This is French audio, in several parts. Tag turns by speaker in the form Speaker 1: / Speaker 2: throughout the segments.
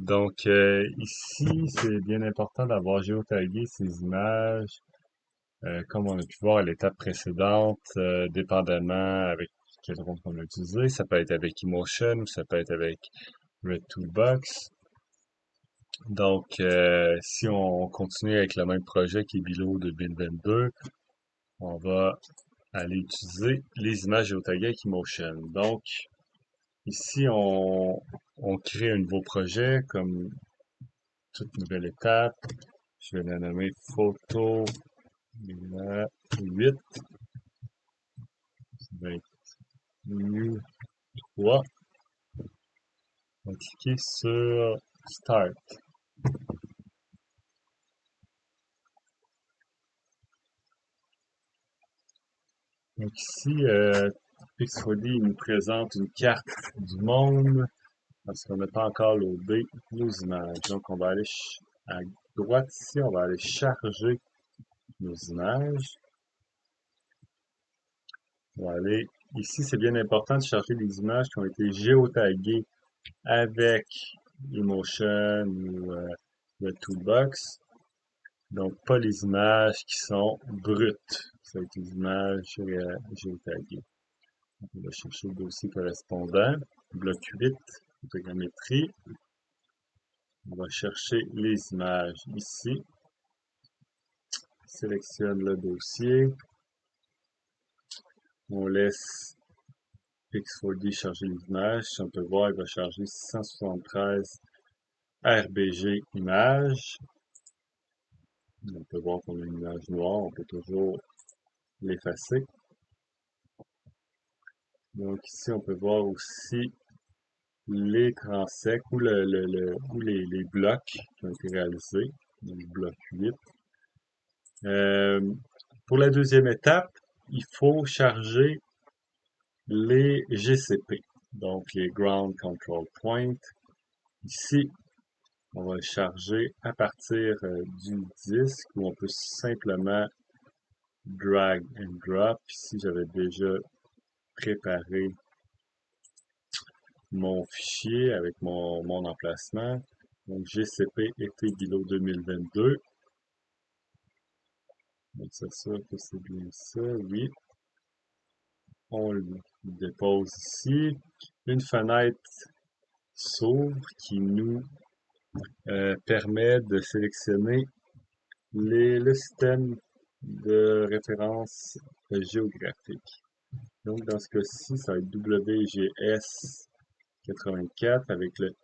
Speaker 1: Ici, c'est bien important d'avoir géotagué ces images, comme on a pu voir à l'étape précédente, dépendamment avec quel drone on a utilisé. Ça peut être avec Emotion ou ça peut être avec Red Toolbox. Si on continue avec le même projet qui est Bilo 2022, on va aller utiliser les images géotaguées avec Emotion. Ici, on crée un nouveau projet comme toute nouvelle étape. Je vais la nommer photo la 8. Ça va être new 3. On va cliquer sur Start. Donc ici, Pix4D nous présente une carte du monde parce qu'on n'a pas encore loadé nos images. Donc on va aller à droite ici, on va aller charger nos images. On va aller ici, c'est bien important de charger les images qui ont été géotaguées avec Emotion ou le Toolbox. Donc, pas les images qui sont brutes. Ça va être les images géotaguées. On va chercher le dossier correspondant. Bloc 8, photogrammétrie. On va chercher les images ici. Sélectionne le dossier. On laisse Pix4D charger les images. Si on peut voir, il va charger 673 RBG images. On peut voir qu'on a une image noire. On peut toujours l'effacer. Donc ici, on peut voir aussi les transects ou, ou les blocs qui ont été réalisés. Donc, bloc 8. Euh, pour la deuxième étape, il faut charger les GCP, donc les Ground Control Point. Ici, on va le charger à partir du disque où on peut simplement drag and drop. Ici, j'avais déjà préparé mon fichier avec mon emplacement. Donc, GCP été Bilo 2022. Donc, c'est sûr que c'est bien ça, oui. On le dépose ici. Une fenêtre s'ouvre qui nous permet de sélectionner le système de référence géographique. Donc, dans ce cas-ci, ça va être WGS 84 avec le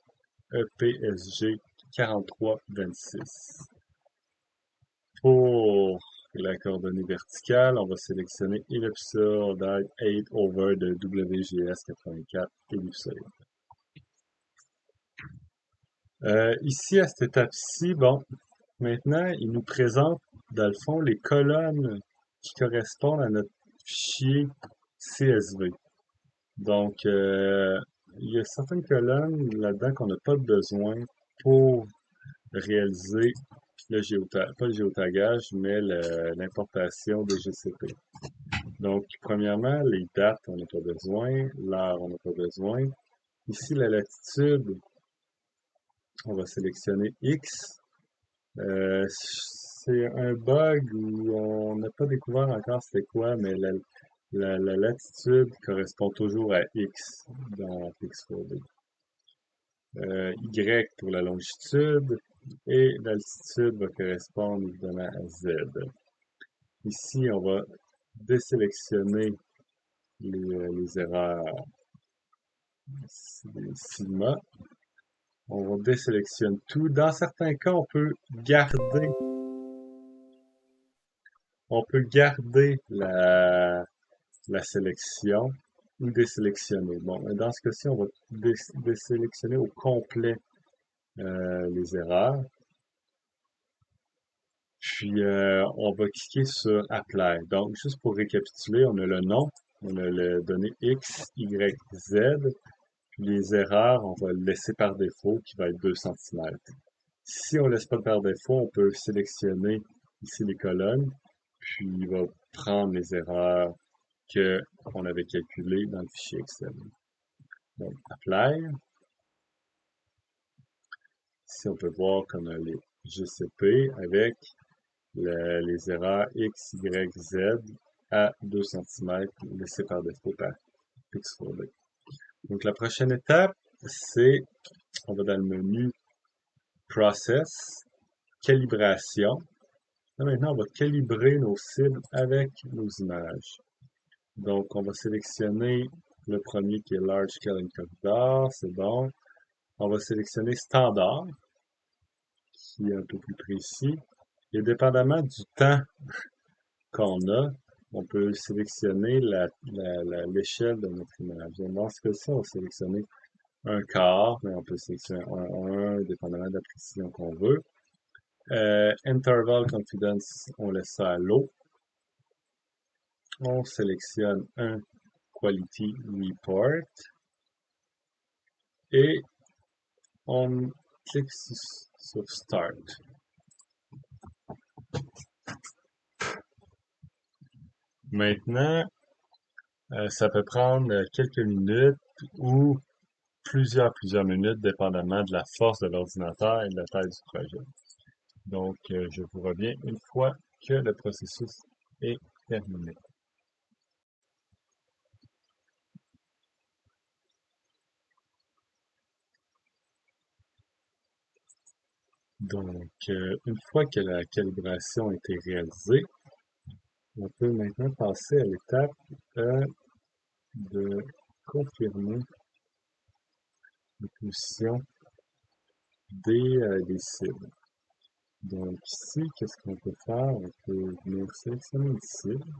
Speaker 1: EPSG 4326. Pour la coordonnée verticale, on va sélectionner ellipsoid 8 over de WGS 84 ellipsoid. Ici, à cette étape-ci, bon, maintenant, il nous présente, dans le fond, les colonnes qui correspondent à notre fichier CSV. Donc, il y a certaines colonnes là-dedans qu'on n'a pas besoin pour réaliser pas le géotagage, mais l'importation de GCP. Donc, premièrement, les dates, on n'a pas besoin. L'heure, on n'a pas besoin. Ici, la latitude, on va sélectionner X. C'est un bug où on n'a pas découvert encore c'était quoi, mais la latitude correspond toujours à X dans Pix4D. Y pour la longitude et l'altitude va correspondre évidemment à Z. Ici, on va désélectionner les erreurs sigma. On désélectionne tout. Dans certains cas, on peut garder la sélection ou désélectionner. Bon, dans ce cas-ci, on va désélectionner au complet les erreurs. Puis, on va cliquer sur Apply. Donc, juste pour récapituler, on a le nom, on a les données X, Y, Z. Puis les erreurs, on va le laisser par défaut, qui va être 2 cm. Si on laisse pas par défaut, on peut sélectionner ici les colonnes, puis il va prendre les erreurs qu'on avait calculées dans le fichier Excel. Donc, Apply. ici, on peut voir qu'on a les GCP avec les erreurs X, Y, Z à 2 cm laissées par défaut par Pixelfold. Donc, la prochaine étape, c'est, on va dans le menu Process, Calibration. Là, maintenant, on va calibrer nos cibles avec nos images. Donc, on va sélectionner le premier qui est Large Scale and Corridor, c'est bon. On va sélectionner Standard, qui est un peu plus précis. Et dépendamment du temps qu'on a, on peut sélectionner l'échelle de notre image. Donc, dans ce cas-ci, on va sélectionner un quart, mais on peut sélectionner un, dépendamment de la précision qu'on veut. Interval Confidence, on laisse ça à l'eau. On sélectionne un Quality Report et on clique sur Start. Maintenant, ça peut prendre quelques minutes ou plusieurs minutes, dépendamment de la force de l'ordinateur et de la taille du projet. Donc, je vous reviens une fois que le processus est terminé. Donc, une fois que la calibration a été réalisée, on peut maintenant passer à l'étape de confirmer la position des cibles. Donc ici, qu'est-ce qu'on peut faire? On peut venir sélectionner une cible.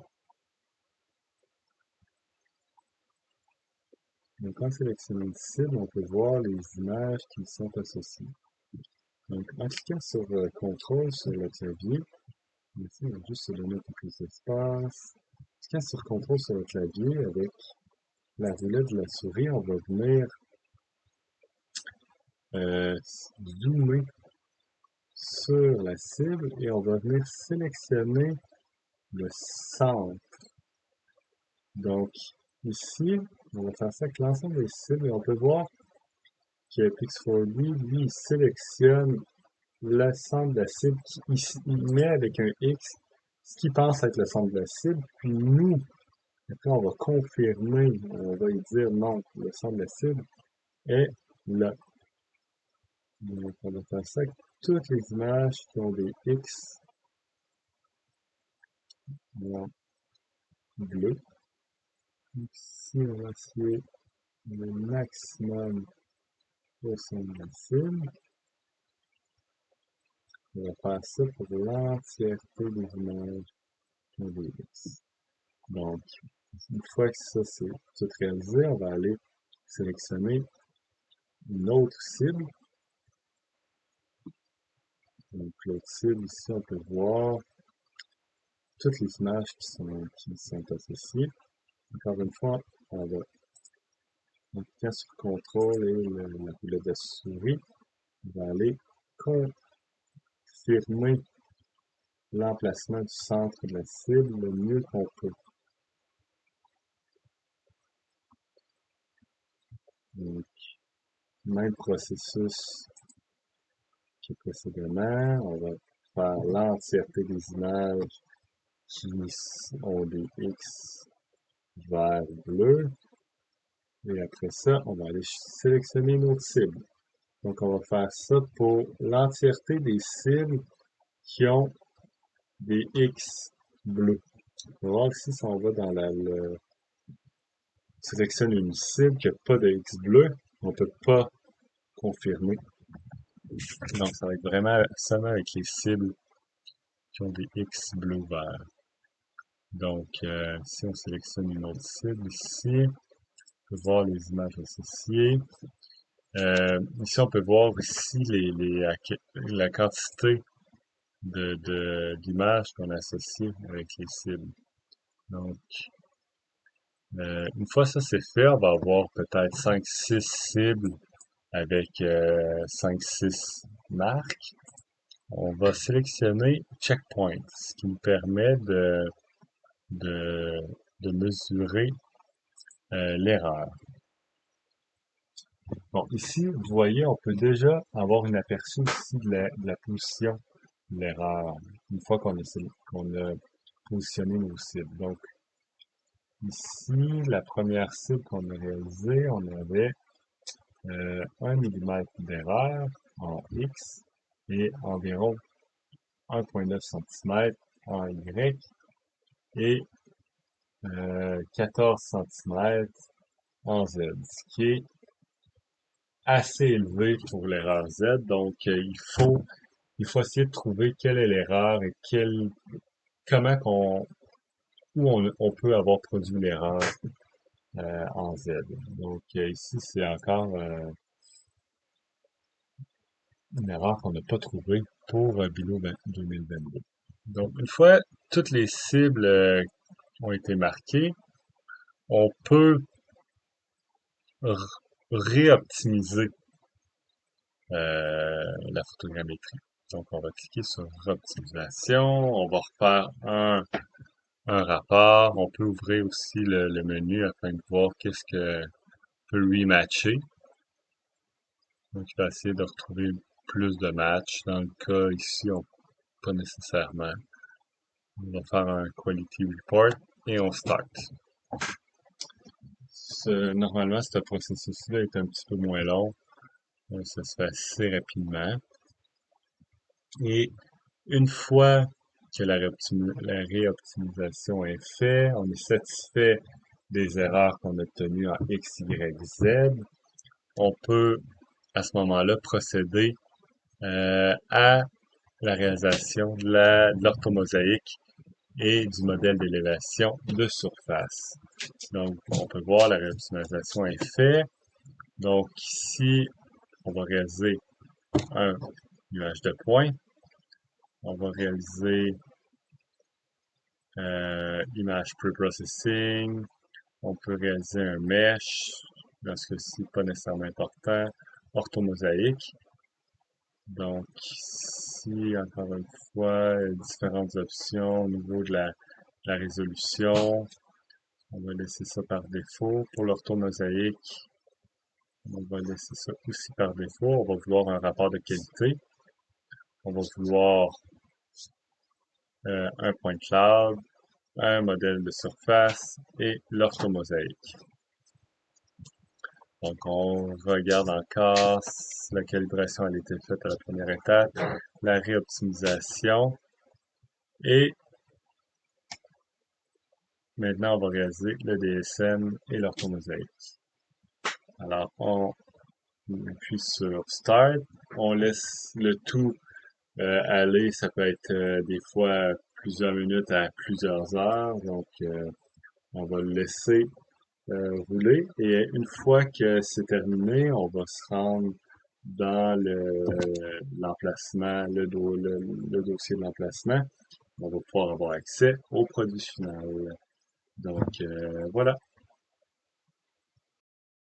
Speaker 1: Donc en sélectionnant une cible, on peut voir les images qui sont associées. Donc en cliquant sur CTRL sur le clavier, ici on va juste se donner un peu plus d'espace. En cliquant sur CTRL sur le clavier, avec la roulette de la souris, on va venir zoomer sur la cible et on va venir sélectionner le centre. Donc, ici, on va faire ça avec l'ensemble des cibles et on peut voir que Pix4D, lui, il sélectionne le centre de la cible, il met avec un X ce qu'il pense être le centre de la cible, puis nous, après, on va confirmer, on va lui dire non, le centre de la cible est là. Donc, on va faire ça avec toutes les images qui ont des X en bleu. Ici, on va essayer le maximum au centre de la cible. On va faire ça pour l'entièreté des images qui ont des X. Donc, une fois que ça c'est tout réalisé, on va aller sélectionner une autre cible. Donc, l'autre cible, ici, on peut voir toutes les images qui sont associées. Encore une fois, on va, en cliquant sur CTRL et la roulette de souris, on va aller confirmer l'emplacement du centre de la cible le mieux qu'on peut. Donc, même processus que précédemment, on va faire l'entièreté des images qui ont des X vert bleu. Et après ça, on va aller sélectionner notre cible. Donc, on va faire ça pour l'entièreté des cibles qui ont des X bleus. On va voir ici si on va dans sélectionne une cible qui n'a pas de X bleu, on ne peut pas confirmer. Donc, ça va être vraiment seulement avec les cibles qui ont des X bleu vert. Donc, si on sélectionne une autre cible ici, on peut voir les images associées. Ici, on peut voir ici la quantité d'images qu'on associe avec les cibles. Donc, une fois ça c'est fait, on va avoir peut-être 5-6 cibles avec 5-6 marques. On va sélectionner Checkpoint, ce qui nous permet de mesurer l'erreur. Bon, ici, vous voyez, on peut déjà avoir une aperçu ici de la position de l'erreur, une fois qu'on a positionné nos cibles. Donc, ici, la première cible qu'on a réalisée, on avait 1 mm d'erreur en X et environ 1,9 cm en Y et 14 cm en Z, ce qui est assez élevé pour l'erreur Z. Donc, il faut essayer de trouver quelle est l'erreur et comment on peut avoir produit l'erreur en Z. Donc, ici, c'est encore une erreur qu'on n'a pas trouvée pour Bilo 2022. Donc, une fois toutes les cibles ont été marquées, on peut réoptimiser la photogrammétrie. Donc, on va cliquer sur Optimisation. On va refaire un rapport. On peut ouvrir aussi le menu afin de voir qu'est-ce que peut rematcher. Donc, il va essayer de retrouver plus de matchs. Dans le cas ici, pas nécessairement. On va faire un Quality Report et on start. Normalement, ce processus-là est un petit peu moins long. Ça se fait assez rapidement. Et une fois que la réoptimisation est faite, on est satisfait des erreurs qu'on a obtenues en X, Y, Z, on peut à ce moment-là procéder à la réalisation de l'orthomosaïque et du modèle d'élévation de surface. Donc, on peut voir la réoptimisation est faite. Donc, ici, on va réaliser un nuage de points. On va réaliser image pre-processing. On peut réaliser un mesh, dans ce cas-ci, pas nécessairement important. Orthomosaïque. Donc, ici, encore une fois, différentes options au niveau de la résolution. On va laisser ça par défaut. Pour l'orthomosaïque, on va laisser ça aussi par défaut. On va vouloir un rapport de qualité. On va vouloir un point cloud, un modèle de surface et l'orthomosaïque. Donc, on regarde encore si la calibration a été faite à la première étape, la réoptimisation et maintenant, on va réaliser le DSM et l'orthomosaïque. Alors, on appuie sur Start, on laisse le tout aller, ça peut être des fois plusieurs minutes à plusieurs heures, donc on va le laisser rouler et une fois que c'est terminé, on va se rendre dans l'emplacement, le dossier de l'emplacement. On va pouvoir avoir accès au produit final. Donc voilà.